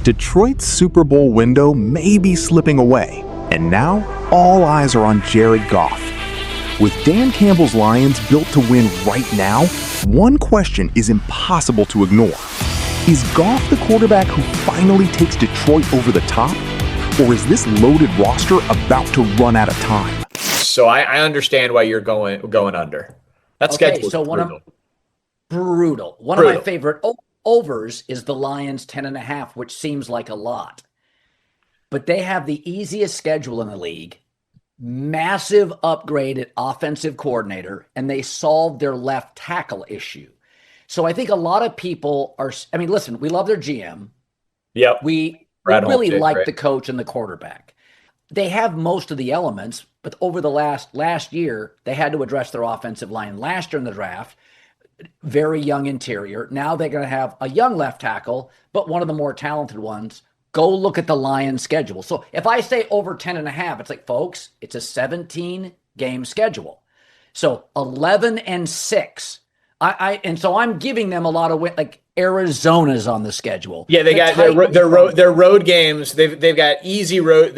Detroit's Super Bowl window may be slipping away, and now all eyes are on Jared Goff. With Dan Campbell's Lions built to win right now, one question is impossible to ignore. Is Goff the quarterback who finally takes Detroit over the top? Or is this loaded roster about to run out of time? So I understand why you're going under. That schedule is brutal. One of my favorite overs is the Lions 10.5, which seems like a lot. But they have the easiest schedule in the league, massive upgrade at offensive coordinator, and they solved their left tackle issue. So I think a lot of people are, I mean, listen, we love their GM. Yep. We really like the coach and the quarterback. They have most of the elements, but over the last year, they had to address their offensive line. Last year in the draft, very young interior. Now they're going to have a young left tackle, but one of the more talented ones. Go look at the Lions schedule. So if I say over 10.5, it's like, folks, it's a 17-game schedule. So 11-6. And so I'm giving them a lot of like Arizona's on the schedule. Yeah, they got their road games. They've got easy road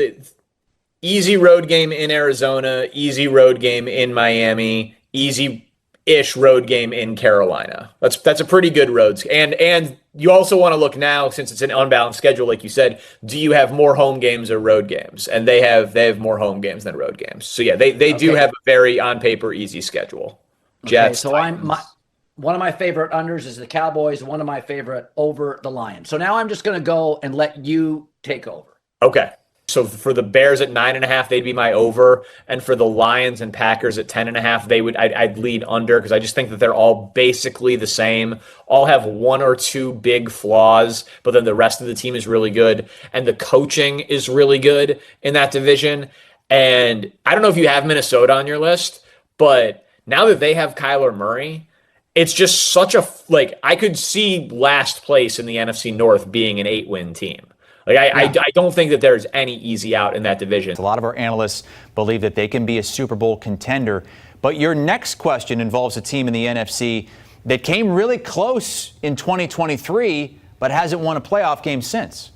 game in Arizona, easy road game in Miami, easy-ish road game in Carolina. That's a pretty good road. And you also want to look now, since it's an unbalanced schedule, like you said, do you have more home games or road games? And they have more home games than road games. So yeah, they do have a very on paper easy schedule. Jets. Okay, so one of my favorite unders is the Cowboys. One of my favorite over the Lions. So now I'm just going to go and let you take over. Okay. So for the Bears at 9.5, they'd be my over. And for the Lions and Packers at 10.5, I'd lead under, because I just think that they're all basically the same. All have one or two big flaws, but then the rest of the team is really good. And the coaching is really good in that division. And I don't know if you have Minnesota on your list, but now that they have Kyler Murray, it's just such a, like, I could see last place in the NFC North being an 8-win team. Like, I don't think that there's any easy out in that division. A lot of our analysts believe that they can be a Super Bowl contender. But your next question involves a team in the NFC that came really close in 2023, but hasn't won a playoff game since.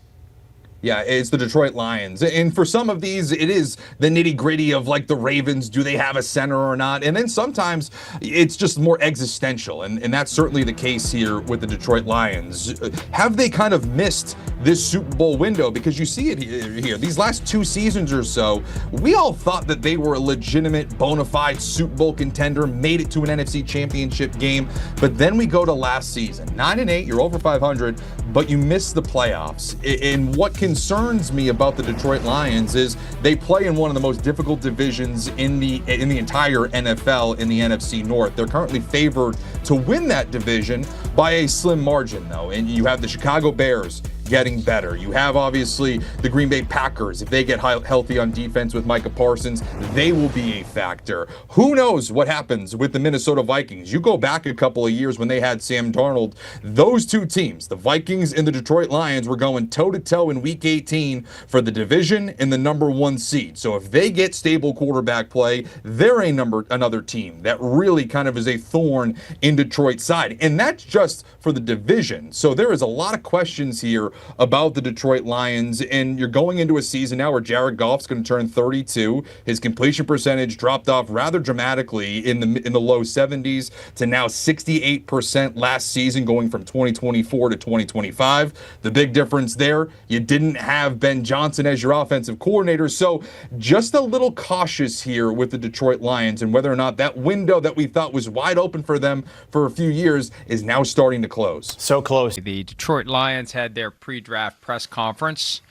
Yeah, it's the Detroit Lions. And for some of these, it is the nitty-gritty of, like, the Ravens. Do they have a center or not? And then sometimes it's just more existential. And that's certainly the case here with the Detroit Lions. Have they kind of missed this Super Bowl window? Because you see it here. These last 2 seasons or so, we all thought that they were a legitimate, bona fide Super Bowl contender, made it to an NFC Championship game. But then we go to last season. 9-8, you're over 500, but you miss the playoffs. And what concerns me about the Detroit Lions is they play in one of the most difficult divisions in the entire NFL, in the NFC North. They're currently favored to win that division by a slim margin, though. And you have the Chicago Bears getting better. You have, obviously, the Green Bay Packers. If they get healthy on defense with Micah Parsons, they will be a factor. Who knows what happens with the Minnesota Vikings? You go back a couple of years when they had Sam Darnold. Those two teams, the Vikings and the Detroit Lions, were going toe-to-toe in Week 18 for the division and the number 1 seed. So if they get stable quarterback play, they're another team that really kind of is a thorn in Detroit's side. And that's just for the division. So there is a lot of questions here about the Detroit Lions, and you're going into a season now where Jared Goff's going to turn 32. His completion percentage dropped off rather dramatically in the low 70s to now 68% last season, going from 2024 to 2025. The big difference there, you didn't have Ben Johnson as your offensive coordinator, so just a little cautious here with the Detroit Lions and whether or not that window that we thought was wide open for them for a few years is now starting to close. So close. The Detroit Lions had their pre-draft press conference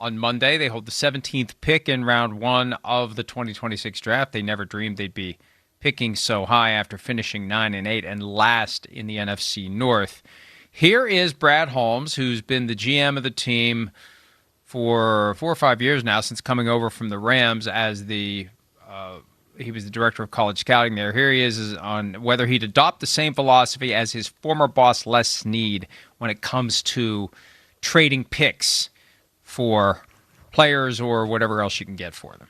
on Monday. They hold the 17th pick in round 1 of the 2026 draft. They never dreamed they'd be picking so high after finishing 9-8 and last in the NFC North. Here is Brad Holmes, who's been the GM of the team for 4 or 5 years now, since coming over from the Rams as he was the director of college scouting there. Here he is on whether he'd adopt the same philosophy as his former boss, Les Snead, when it comes to trading picks for players or whatever else you can get for them.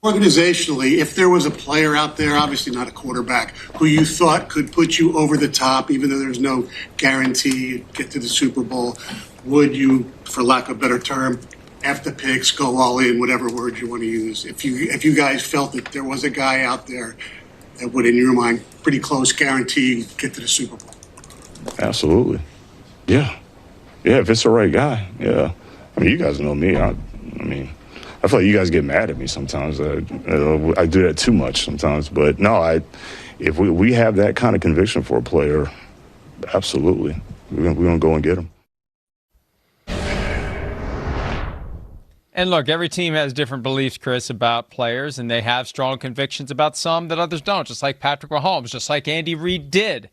Organizationally, if there was a player out there, obviously not a quarterback, who you thought could put you over the top, even though there's no guarantee you'd get to the Super Bowl, would you for lack of a better term, F the picks, go all in, whatever word you want to use. If you guys felt that there was a guy out there that would, in your mind, pretty close guarantee get to the Super Bowl. Absolutely. Yeah. Yeah, if it's the right guy, yeah. I mean, you guys know me. I feel like you guys get mad at me sometimes. I do that too much sometimes. But no, if we have that kind of conviction for a player, absolutely. We're going to go and get him. And look, every team has different beliefs, Chris, about players, and they have strong convictions about some that others don't, just like Patrick Mahomes, just like Andy Reid did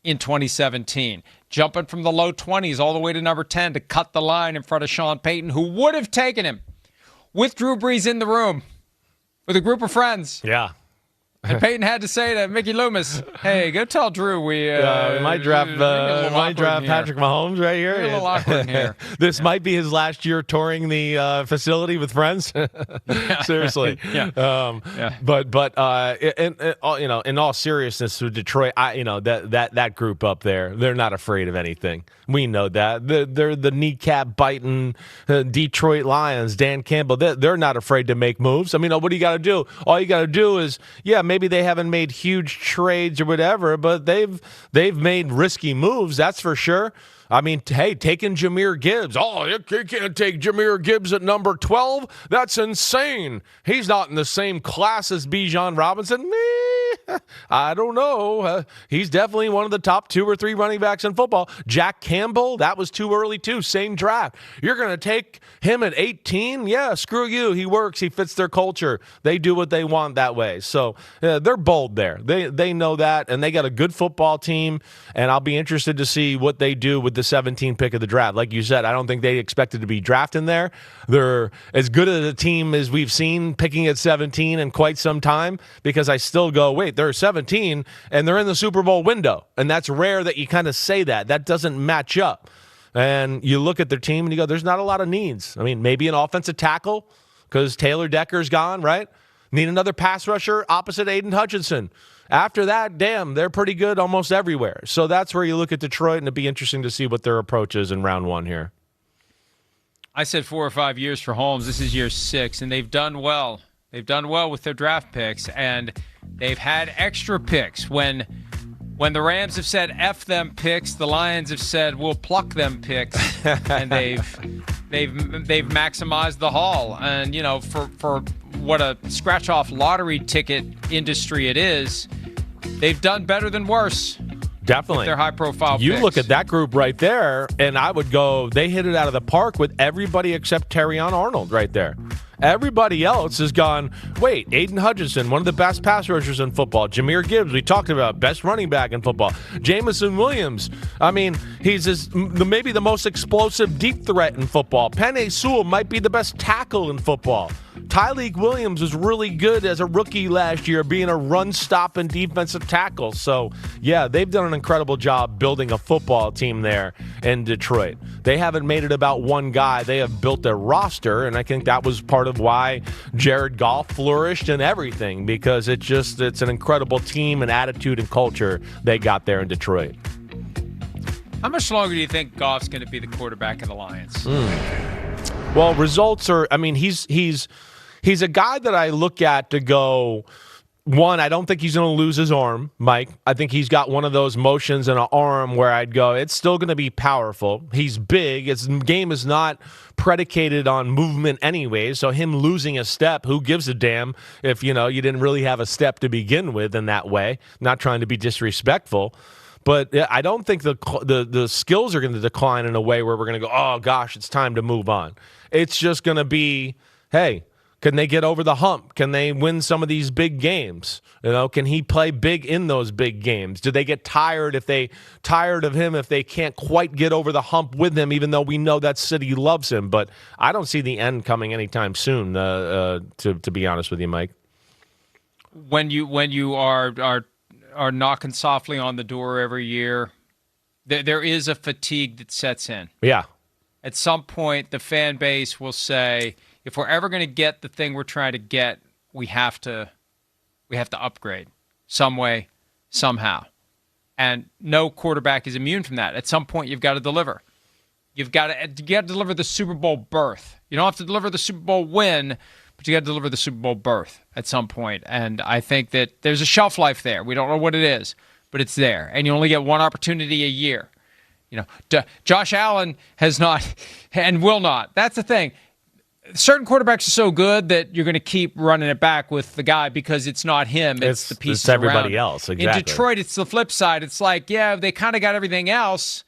in 2017, jumping from the low 20s all the way to number 10 to cut the line in front of Sean Payton, who would have taken him with Drew Brees in the room with a group of friends. Yeah. And Peyton had to say to Mickey Loomis, "Hey, go tell Drew we might draft Patrick Mahomes right here. A little awkward in here. This might be his last year touring the facility with friends. Seriously, yeah. But in all seriousness, with Detroit, that group up there, they're not afraid of anything. We know that they're the kneecap biting Detroit Lions. Dan Campbell, they're not afraid to make moves. I mean, what do you got to do? All you got to do is, maybe they haven't made huge trades or whatever, but they've made risky moves, that's for sure. I mean, hey, taking Jahmyr Gibbs. Oh, you can't take Jahmyr Gibbs at number 12? That's insane. He's not in the same class as Bijan Robinson. I don't know. He's definitely one of the top 2 or 3 running backs in football. Jack Campbell, that was too early too. Same draft. You're going to take him at 18? Yeah, screw you. He works. He fits their culture. They do what they want that way. So they're bold there. They know that, and they got a good football team, and I'll be interested to see what they do with the 17 pick of the draft. Like you said, I don't think they expected to be drafting there. They're as good as a team as we've seen picking at 17 in quite some time, because I still go, wait, they're 17 and they're in the Super Bowl window. And that's rare that you kind of say that. That doesn't match up. And you look at their team and you go, there's not a lot of needs. I mean, maybe an offensive tackle because Taylor Decker's gone, right? Need another pass rusher opposite Aidan Hutchinson. After that, damn, they're pretty good almost everywhere. So that's where you look at Detroit, and it'd be interesting to see what their approach is in round 1 here. I said 4 or 5 years for Holmes. This is year 6, and they've done well. They've done well with their draft picks, and they've had extra picks. When the Rams have said F them picks, the Lions have said we'll pluck them picks, and they've maximized the haul. And for what a scratch-off lottery ticket industry it is, they've done better than worse. Definitely. They're high-profile You picks. look at that group right there, and I would go, they hit it out of the park with everybody except Terrion Arnold right there. Everybody else has gone, wait, Aidan Hutchinson, one of the best pass rushers in football. Jahmyr Gibbs, we talked about, best running back in football. Jameson Williams, I mean, he's maybe the most explosive deep threat in football. Penei Sewell might be the best tackle in football. Tyleik Williams was really good as a rookie last year, being a run-stopping defensive tackle. So, yeah, they've done an incredible job building a football team there in Detroit. They haven't made it about one guy. They have built a roster, and I think that was part of why Jared Goff flourished and everything, because it's an incredible team and attitude and culture they got there in Detroit. How much longer do you think Goff's going to be the quarterback of the Lions? Well, results are, I mean, he's a guy that I look at to go, one, I don't think he's going to lose his arm, Mike. I think he's got one of those motions in an arm where I'd go, it's still going to be powerful. He's big. His game is not predicated on movement anyway, so him losing a step, who gives a damn if, you didn't really have a step to begin with in that way. Not trying to be disrespectful. But I don't think the skills are going to decline in a way where we're going to go, oh, gosh, it's time to move on. It's just going to be, hey, can they get over the hump? Can they win some of these big games? Can he play big in those big games? Do they get tired of him if they can't quite get over the hump with him, even though we know that city loves him? But I don't see the end coming anytime soon, to be honest with you, Mike. When you are knocking softly on the door every year, there is a fatigue that sets in. Yeah. At some point, the fan base will say, if we're ever going to get the thing we're trying to get, we have to upgrade some way, somehow. And no quarterback is immune from that. At some point, you've got to deliver. You got to deliver the Super Bowl berth. You don't have to deliver the Super Bowl win, but you got to deliver the Super Bowl berth at some point. And I think that there's a shelf life there. We don't know what it is, but it's there. And you only get one opportunity a year. Josh Allen has not and will not. That's the thing. Certain quarterbacks are so good that you're going to keep running it back with the guy because it's not him. It's the pieces it's everybody around. else. Exactly. In Detroit, it's the flip side. It's like, yeah, they kind of got everything else.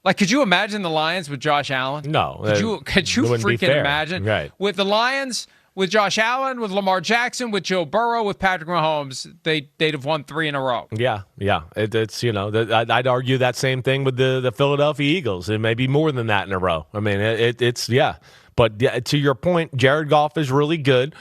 Like, could you imagine the Lions with Josh Allen? No. Could you freaking imagine? Right. With the Lions, with Josh Allen, with Lamar Jackson, with Joe Burrow, with Patrick Mahomes, they'd have won 3 in a row. Yeah. It's I'd argue that same thing with the Philadelphia Eagles. It may be more than that in a row. I mean, it's. But to your point, Jared Goff is really good,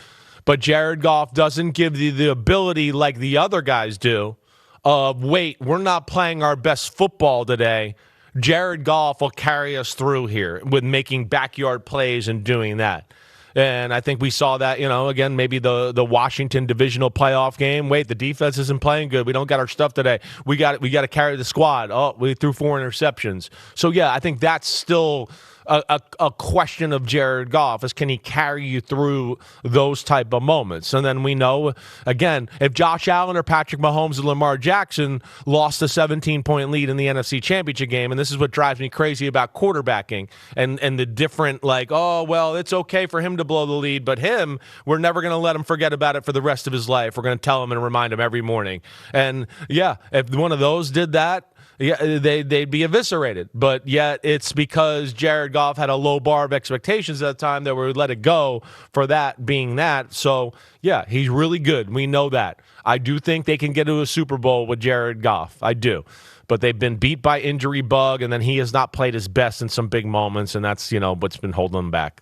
but Jared Goff doesn't give you the ability like the other guys do of, wait, we're not playing our best football today. Jared Goff will carry us through here with making backyard plays and doing that. And I think we saw that, again, maybe the Washington divisional playoff game. Wait, the defense isn't playing good. We don't got our stuff today. We got to carry the squad. Oh, we threw 4 interceptions. So, yeah, I think that's still a question of Jared Goff is, can he carry you through those type of moments? And then we know, again, if Josh Allen or Patrick Mahomes and Lamar Jackson lost a 17-point lead in the NFC Championship game, and this is what drives me crazy about quarterbacking and the different, like, oh, well, it's okay for him to blow the lead, but him, we're never going to let him forget about it for the rest of his life. We're going to tell him and remind him every morning. And, yeah, if one of those did that, yeah, they'd be eviscerated. But yet it's because Jared Goff had a low bar of expectations at the time that we would let it go for that being that. So, yeah, he's really good. We know that. I do think they can get to a Super Bowl with Jared Goff. I do. But they've been beat by injury bug, and then he has not played his best in some big moments, and that's, what's been holding him back.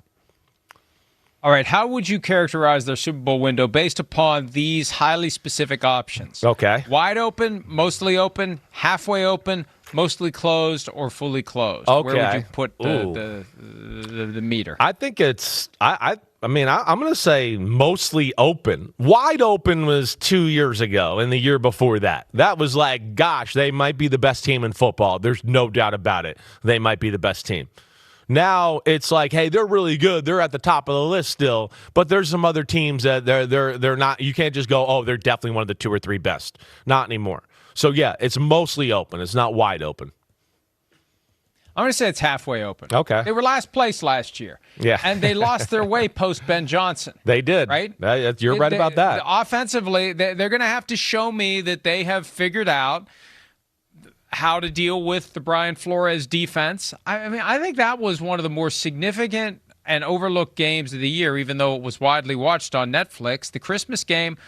All right, how would you characterize their Super Bowl window based upon these highly specific options? Okay. Wide open, mostly open, halfway open, mostly closed, or fully closed? Okay. Where would you put the meter? I think it's I'm going to say mostly open. Wide open was 2 years ago and the year before that. That was like, gosh, they might be the best team in football. There's no doubt about it. They might be the best team. Now it's like, hey, they're really good. They're at the top of the list still, but there's some other teams that they're not. You can't just go, oh, they're definitely one of the 2 or 3 best. Not anymore. So yeah, it's mostly open. It's not wide open. I'm going to say it's halfway open. Okay. They were last place last year. Yeah. And they lost their way post Ben Johnson. They did. Right? You're right about that. Offensively, they're going to have to show me that they have figured out how to deal with the Brian Flores defense. I think that was one of the more significant and overlooked games of the year, even though it was widely watched on Netflix. The Christmas game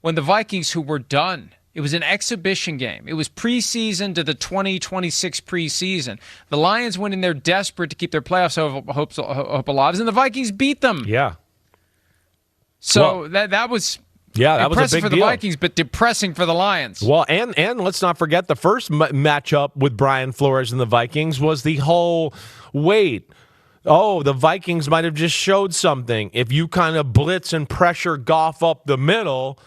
when the Vikings, who were done, it was an exhibition game. It was preseason to the 2026 preseason. The Lions went in there desperate to keep their playoffs hopes alive, and the Vikings beat them. Yeah. So that was... Yeah, that was a big impressive for the deal. Vikings, but depressing for the Lions. Well, and let's not forget the first matchup with Brian Flores and the Vikings was the whole, the Vikings might have just showed something. If you kind of blitz and pressure Goff up the middle,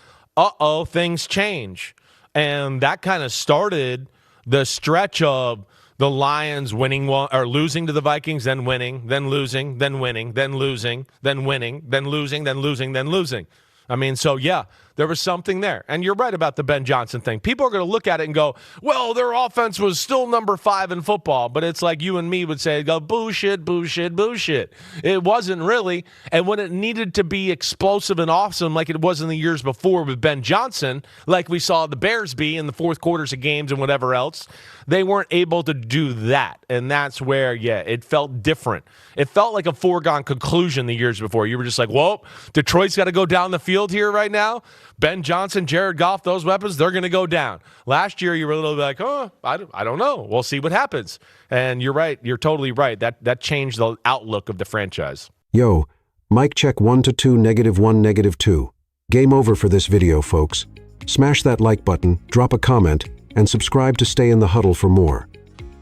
things change. And that kind of started the stretch of the Lions winning or losing to the Vikings, then winning, then losing, then winning, then losing, then winning, then losing, then losing, then losing. I mean, so yeah, there was something there. And you're right about the Ben Johnson thing. People are going to look at it and go, well, their offense was still number 5 in football. But it's like you and me would say, go, bullshit, bullshit, bullshit. It wasn't really. And when it needed to be explosive and awesome like it was in the years before with Ben Johnson, like we saw the Bears be in the fourth quarters of games and whatever else, they weren't able to do that. And that's where, it felt different. It felt like a foregone conclusion the years before. You were just like, whoa, Detroit's got to go down the field here right now. Ben Johnson, Jared Goff, those weapons, they're going to go down. Last year, you were a little bit like, I don't know. We'll see what happens. And you're right. You're totally right. That changed the outlook of the franchise. Yo, mic check 1 to 2, -1, -2. Game over for this video, folks. Smash that like button, drop a comment, and subscribe to stay in the huddle for more.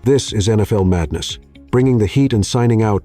This is NFL Madness, bringing the heat and signing out.